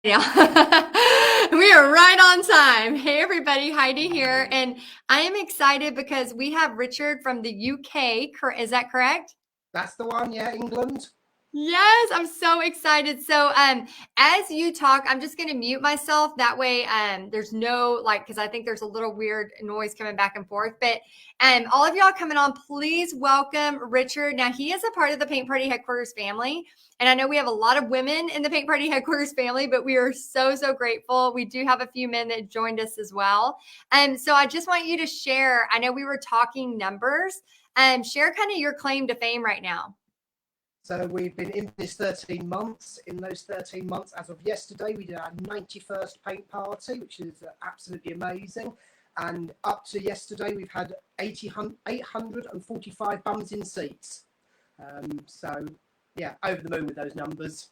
Yeah. We are right on time. Hey, everybody, Heidi here. And I am excited because we have Richard from the UK. Is that correct? That's the one, yeah, England. Yes, I'm so excited. So, as you talk, I'm just going to mute myself. That way, there's no because I think there's a little weird noise coming back and forth. But, all of y'all coming on, please welcome Richard. Now, he is a part of the Paint Party Headquarters family. And I know we have a lot of women in the Paint Party Headquarters family, but we are so, so grateful. We do have a few men that joined us as well. So I just want you to share. I know we were talking numbers. Share kind of your claim to fame right now. So we've been in this 13 months. In those 13 months, as of yesterday, we did our 91st paint party, which is absolutely amazing. And up to yesterday, we've had 845 bums in seats. So, yeah, over the moon with those numbers.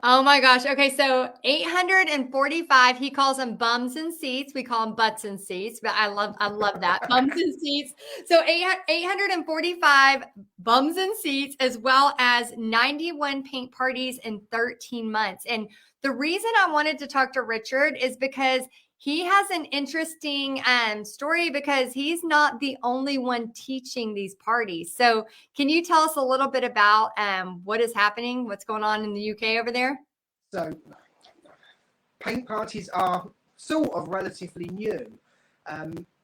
Oh my gosh. Okay, so 845, he calls them bums and seats. We call them butts and seats, but I love that. Bums and seats. So 845 bums and seats, as well as 91 paint parties in 13 months. And the reason I wanted to talk to Richard is because he has an interesting story, because he's not the only one teaching these parties. So can you tell us a little bit about what is happening, what's going on in the UK over there? So paint parties are sort of relatively new.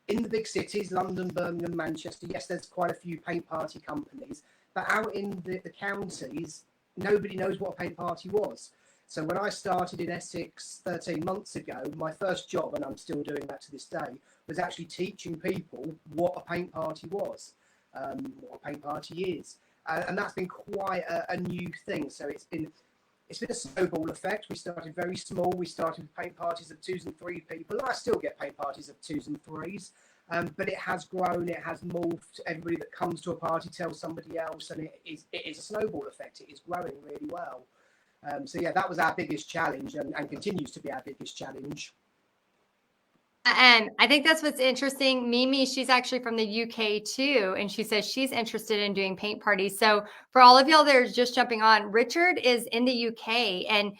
In the big cities, London, Birmingham, Manchester, yes, there's quite a few paint party companies, but out in the counties, nobody knows what a paint party was. So when I started in Essex 13 months ago, my first job, and I'm still doing that to this day, was actually teaching people what a paint party was, what a paint party is. And that's been quite a new thing. So it's been a snowball effect. We started very small. We started with paint parties of 2s and 3 people. I still get paint parties of 2s and 3s, but it has grown. It has morphed. Everybody that comes to a party tells somebody else, and it is a snowball effect. It is growing really well. So yeah, that was our biggest challenge, and continues to be our biggest challenge. And I think that's what's interesting. Mimi, she's actually from the UK too, and she says she's interested in doing paint parties. So for all of y'all that are just jumping on, Richard is in the UK, and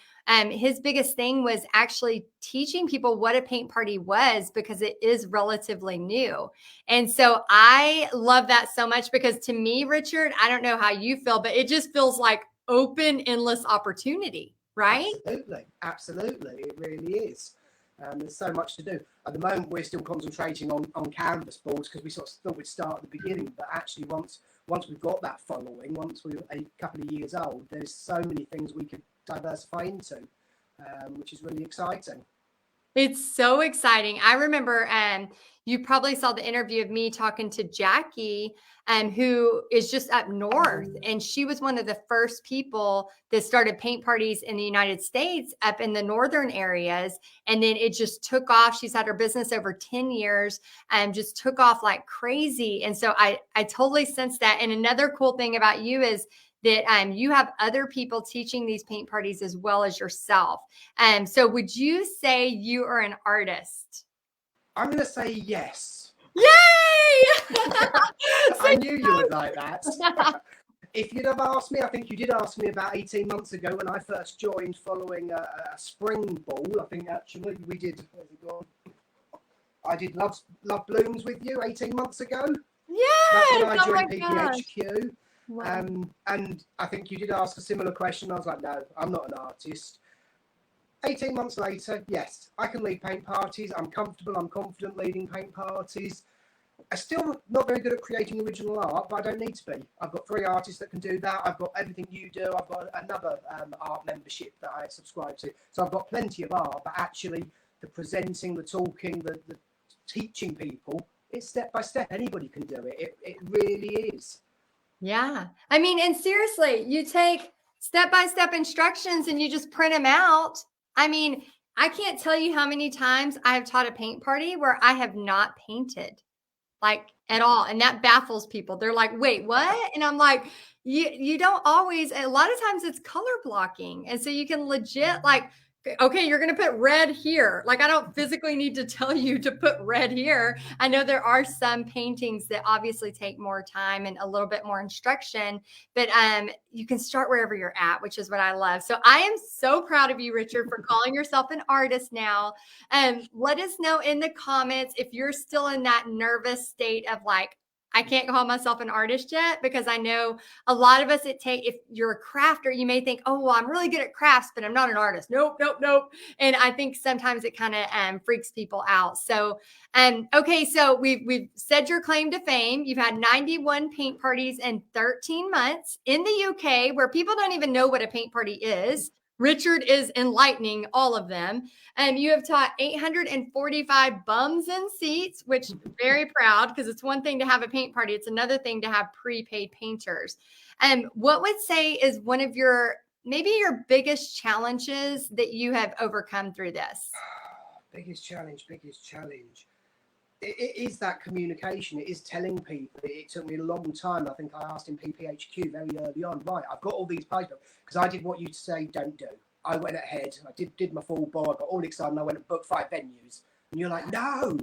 his biggest thing was actually teaching people what a paint party was, because it is relatively new. And so I love that so much, because to me, Richard, I don't know how you feel, but it just feels like open, endless opportunity, right? Absolutely, it really is. There's so much to do. At the moment, we're still concentrating on canvas boards, because we sort of thought we'd start at the beginning, but actually once we've got that following, once we're a couple of years old, there's so many things we could diversify into, which is really exciting. It's so exciting. I remember, you probably saw the interview of me talking to Jackie, who is just up north. And she was one of the first people that started paint parties in the United States up in the northern areas. And then it just took off. She's had her business over 10 years and just took off like crazy. And so I totally sense that. And another cool thing about you is that you have other people teaching these paint parties as well as yourself. So would you say you are an artist? I'm going to say yes. Yay! I knew you would like that. If you'd have asked me, I think you did ask me about 18 months ago when I first joined, following a spring ball. I think actually we did, where's it gone? I did Love Blooms with you 18 months ago. Yes! That's when I joined PPHQ. Wow. And I think you did ask a similar question. I was like, no, I'm not an artist. 18 months later, yes, I can lead paint parties. I'm comfortable, I'm confident leading paint parties. I'm still not very good at creating original art, but I don't need to be. I've got 3 artists that can do that. I've got everything you do. I've got another art membership that I subscribe to. So I've got plenty of art, but actually the presenting, the talking, the teaching people, it's step by step. Anybody can do it. It really is. Yeah. I mean, and seriously, you take step-by-step instructions and you just print them out. I mean, I can't tell you how many times I have taught a paint party where I have not painted, like, at all. And that baffles people. They're like, wait, what? And I'm like, you don't always, a lot of times it's color blocking. And so you can legit like Okay, you're going to put red here. Like, I don't physically need to tell you to put red here. I know there are some paintings that obviously take more time and a little bit more instruction, but you can start wherever you're at, which is what I love. So I am so proud of you, Richard, for calling yourself an artist now. Let us know in the comments if you're still in that nervous state of like, I can't call myself an artist yet, because I know a lot of us, if you're a crafter, you may think, oh, well, I'm really good at crafts, but I'm not an artist. Nope, nope, nope. And I think sometimes it kind of freaks people out. So, okay, so we've said your claim to fame. You've had 91 paint parties in 13 months in the UK, where people don't even know what a paint party is. Richard is enlightening all of them. You have taught 845 bums in seats, which very proud, because it's one thing to have a paint party. It's another thing to have prepaid painters. What would say is one of maybe your biggest challenges that you have overcome through this? Biggest challenge. It is that communication. It is telling people. It took me a long time. I think I asked in PPHQ very early on, right, I've got all these pages, because I did what you say don't do. I went ahead, I did my full ball, I got all excited, and I went and booked 5 venues. And you're like, no!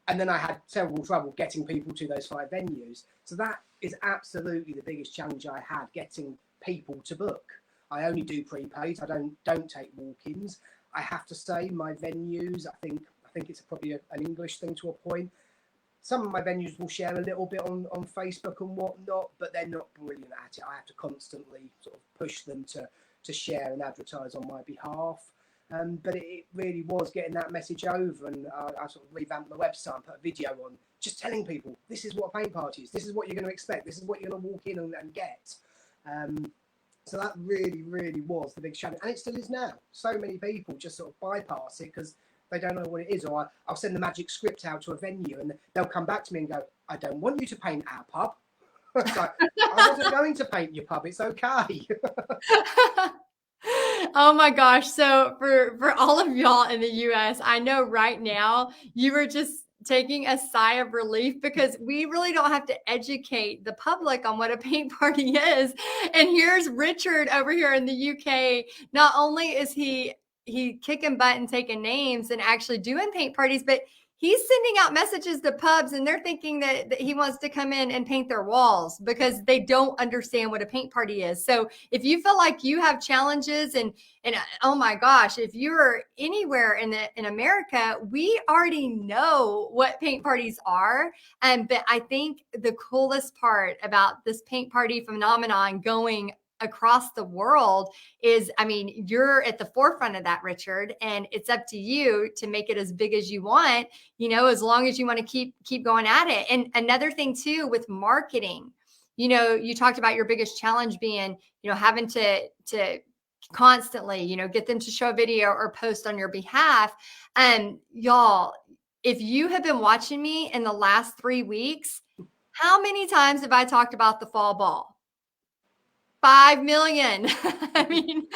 And then I had terrible trouble getting people to those 5 venues. So that is absolutely the biggest challenge I had, getting people to book. I only do prepaid, I don't take walk-ins. I have to say my venues, I think it's probably an English thing to a point. Some of my venues will share a little bit on Facebook and whatnot, but they're not brilliant at it. I have to constantly sort of push them to share and advertise on my behalf. But it really was getting that message over, and I sort of revamped my website and put a video on, just telling people, this is what a paint party is, this is what you're going to expect, this is what you're going to walk in and get. So that really, really was the big challenge, and it still is now. So many people just sort of bypass it because they don't know what it is, or I'll send the magic script out to a venue and they'll come back to me and go, I don't want you to paint our pub. It's like, I wasn't going to paint your pub, it's okay. Oh my gosh. So for all of y'all in the US, I know right now you were just taking a sigh of relief, because we really don't have to educate the public on what a paint party is. And here's Richard over here in the UK. Not only is he kicking butt and taking names and actually doing paint parties, but he's sending out messages to pubs, and they're thinking that he wants to come in and paint their walls because they don't understand what a paint party is. So if you feel like you have challenges, and oh my gosh, if you're anywhere in America, we already know what paint parties are. But I think the coolest part about this paint party phenomenon going across the world is, I mean, you're at the forefront of that, Richard, and it's up to you to make it as big as you want, as long as you want to keep going at it. And another thing too, with marketing, you talked about your biggest challenge being, having to constantly, get them to show a video or post on your behalf. And y'all, if you have been watching me in the last 3 weeks, how many times have I talked about the fall ball? 5 million. I mean,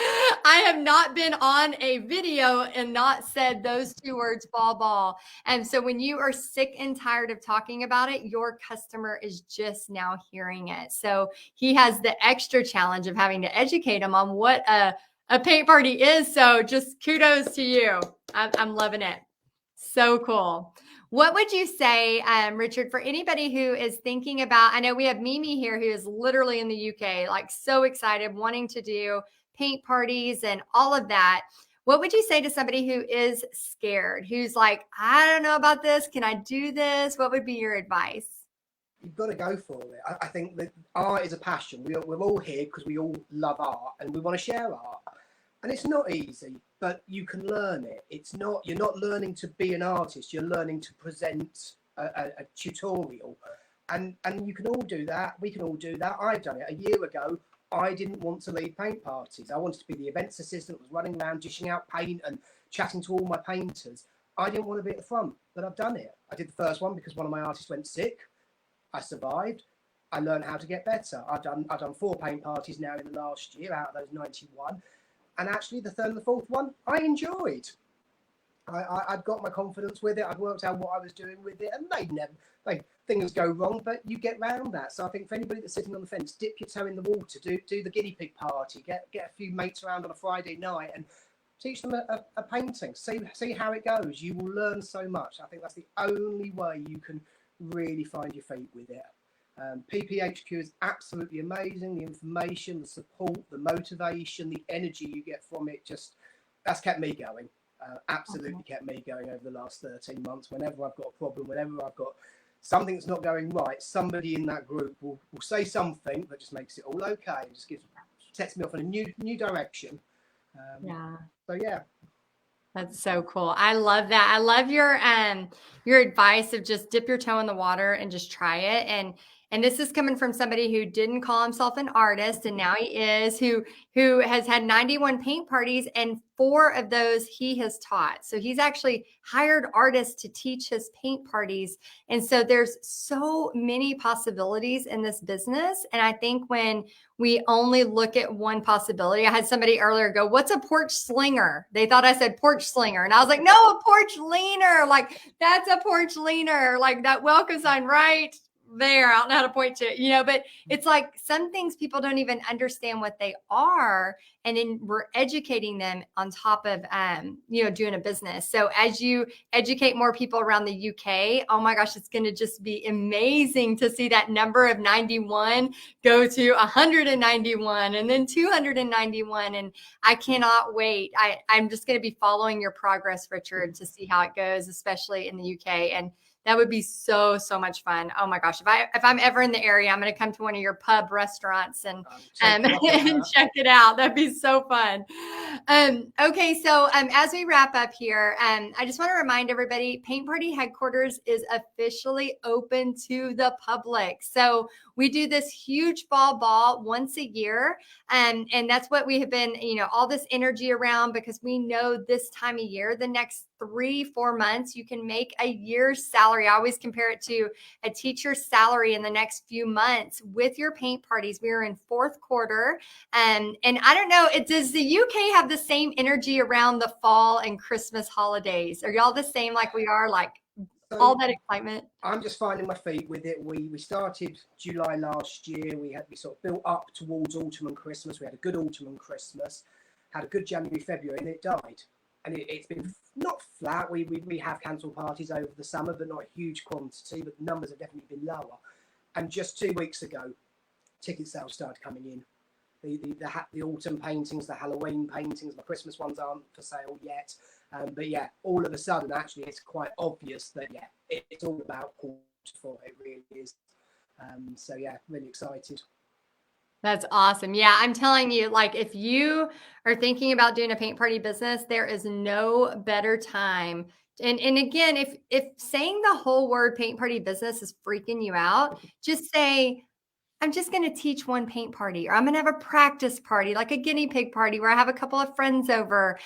I have not been on a video and not said those 2 words, fall ball. And so when you are sick and tired of talking about it, your customer is just now hearing it. So he has the extra challenge of having to educate them on what a paint party is. So just kudos to you. I'm loving it. So cool. What would you say, Richard, for anybody who is thinking about, I know we have Mimi here who is literally in the UK, like so excited, wanting to do paint parties and all of that. What would you say to somebody who is scared, who's like, I don't know about this. Can I do this? What would be your advice? You've got to go for it. I think that art is a passion. We're all here because we all love art and we want to share art. And it's not easy, but you can learn it. You're not learning to be an artist. You're learning to present a tutorial. And you can all do that. We can all do that. I've done it. A year ago, I didn't want to lead paint parties. I wanted to be the events assistant, was running around dishing out paint and chatting to all my painters. I didn't want to be at the front, but I've done it. I did the first one because one of my artists went sick. I survived. I learned how to get better. I've done 4 paint parties now in the last year out of those 91. And actually, the 3rd and the 4th one, I enjoyed. I'd got my confidence with it. I'd worked out what I was doing with it, and things go wrong, but you get round that. So I think for anybody that's sitting on the fence, dip your toe in the water, do the guinea pig party, get a few mates around on a Friday night, and teach them a painting. See how it goes. You will learn so much. I think that's the only way you can really find your feet with it. PPHQ is absolutely amazing. The information, the support, the motivation, the energy you get from it, that's kept me going. Absolutely kept me going over the last 13 months. Whenever I've got a problem, whenever I've got something that's not going right, somebody in that group will say something that just makes it all okay. It just sets me off in a new direction. Yeah. So yeah. That's so cool. I love that. I love your advice of just dip your toe in the water and just try it. And this is coming from somebody who didn't call himself an artist and now he is, who has had 91 paint parties and 4 of those he has taught. So he's actually hired artists to teach his paint parties. And so there's so many possibilities in this business. And I think when we only look at one possibility. I had somebody earlier go, "What's a porch slinger?" They thought I said porch slinger. And I was like, no, a porch leaner. Like, that's a porch leaner. Like, that welcome sign right there. I don't know how to point to it, but it's like some things people don't even understand what they are. And then we're educating them on top of, doing a business. So as you educate more people around the UK, oh my gosh, it's going to just be amazing to see that number of 91 go to 191 and then 291. And I cannot wait. I'm just going to be following your progress, Richard, to see how it goes, especially in the UK. And that would be so much fun. Oh my gosh. If I'm ever in the area, I'm going to come to one of your pub restaurants and and check it out. That'd be so fun. Okay. So as we wrap up here, I just want to remind everybody, Paint Party Headquarters is officially open to the public. So we do this huge fall ball once a year. And that's what we have been, all this energy around, because we know this time of year, the next 3-4 months, you can make a year's salary. I always compare it to a teacher's salary in the next few months with your paint parties. We are in 4th quarter. And I don't know, does the UK have the same energy around the fall and Christmas holidays? Are y'all the same like we are, like all that excitement? I'm just finding my feet with it. We started July last year. We sort of built up towards autumn and Christmas. We had a good autumn and Christmas, had a good January, February, and it died. And it's been not flat. We have cancelled parties over the summer, but not a huge quantity. But the numbers have definitely been lower. And just 2 weeks ago, ticket sales started coming in. The autumn paintings, the Halloween paintings, the Christmas ones aren't for sale yet. But yeah, all of a sudden, actually, it's quite obvious that it's all about quarter 4. It really is. So yeah, really excited. That's awesome. Yeah, I'm telling you, like, if you are thinking about doing a paint party business, there is no better time. And again, if saying the whole word paint party business is freaking you out, just say, I'm just going to teach one paint party, or I'm going to have a practice party, like a guinea pig party where I have a couple of friends over.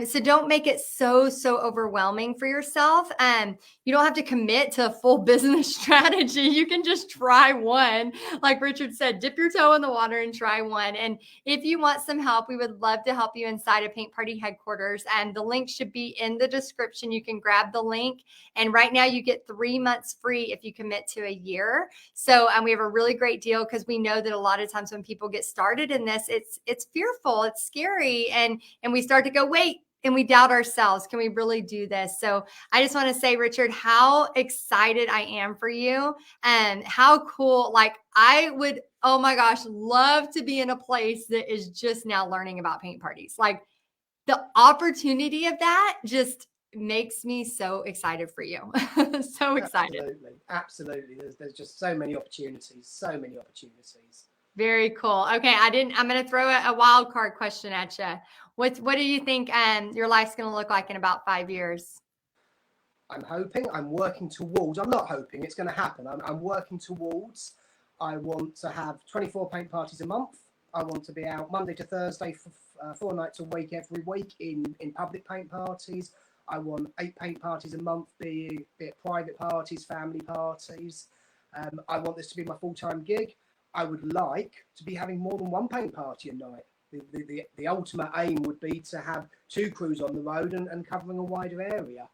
So don't make it so overwhelming for yourself. You don't have to commit to a full business strategy. You can just try one. Like Richard said, dip your toe in the water and try one. And if you want some help, we would love to help you inside of Paint Party Headquarters. And the link should be in the description. You can grab the link. And right now you get 3 months free if you commit to a year. So we have a really great deal, because we know that a lot of times when people get started in this, it's fearful, it's scary, and we start to go, wait, and we doubt ourselves. Can we really do this? So I just want to say, Richard, how excited I am for you, and how cool. Like, I would, oh my gosh, love to be in a place that is just now learning about paint parties. Like, the opportunity of that just makes me so excited for you. So excited. Absolutely. There's just so many opportunities. Very cool. Okay, I'm going to throw a wild card question at you. What do you think your life's going to look like in about 5 years? I'm working towards, I'm not hoping, it's going to happen. I'm working towards, I want to have 24 paint parties a month. I want to be out Monday to Thursday for 4 nights a week every week in public paint parties. I want 8 paint parties a month, be it private parties, family parties. I want this to be my full-time gig. I would like to be having more than 1 paint party a night. The ultimate aim would be to have 2 crews on the road and covering a wider area,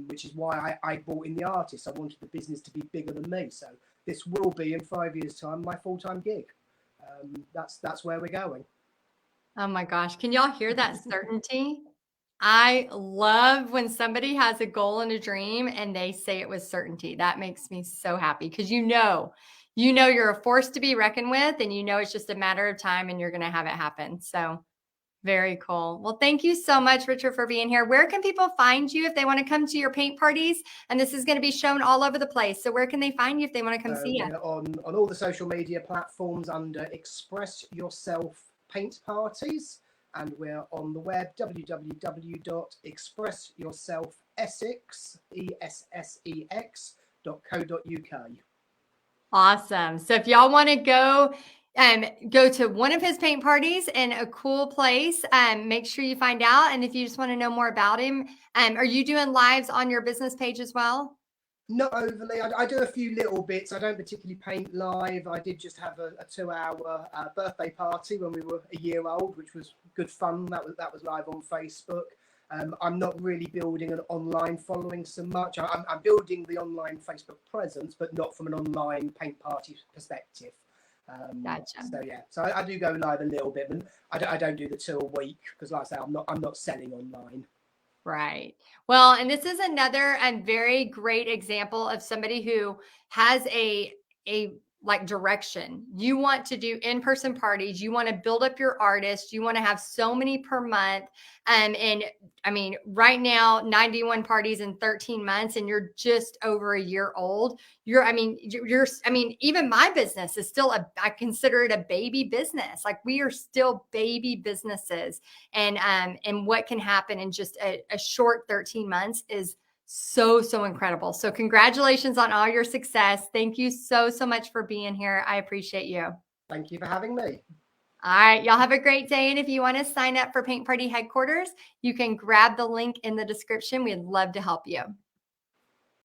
which is why I brought in the artists. I wanted the business to be bigger than me. So this will be, in 5 years' time, my full-time gig. That's where we're going. Oh my gosh. Can y'all hear that certainty? I love when somebody has a goal and a dream and they say it with certainty. That makes me so happy because you're a force to be reckoned with, and it's just a matter of time and you're going to have it happen. So very cool. Well, thank you so much, Richard, for being here. Where can people find you if they want to come to your paint parties? And this is going to be shown all over the place. So where can they find you if they want to come see you? We're on all the social media platforms under Express Yourself Paint Parties, and we're on the web www.expressiourselfessex.co.uk. Awesome. So if y'all want to go to one of his paint parties in a cool place, make sure you find out. And if you just want to know more about him, are you doing lives on your business page as well? Not overly. I do a few little bits. I don't particularly paint live. I did just have a 2-hour birthday party when we were a year old, which was good fun. That was live on Facebook. I'm not really building an online following so much. I'm building the online Facebook presence, but not from an online paint party perspective. Gotcha. So yeah, so I do go live a little bit, but I don't do the 2 a week because, like I say, I'm not selling online. Right. Well, and this is another and very great example of somebody who has a like direction. You want to do in-person parties, you want to build up your artists, you want to have so many per month. And I mean, right now, 91 parties in 13 months, and you're just over a year old. I mean, even my business is still I consider it a baby business. Like, we are still baby businesses. And what can happen in just a short 13 months is so incredible. So congratulations on all your success. Thank you so much for being here. I appreciate you. Thank you for having me. All right, y'all have a great day. And if you want to sign up for Paint Party Headquarters, you can grab the link in the description. We'd love to help you.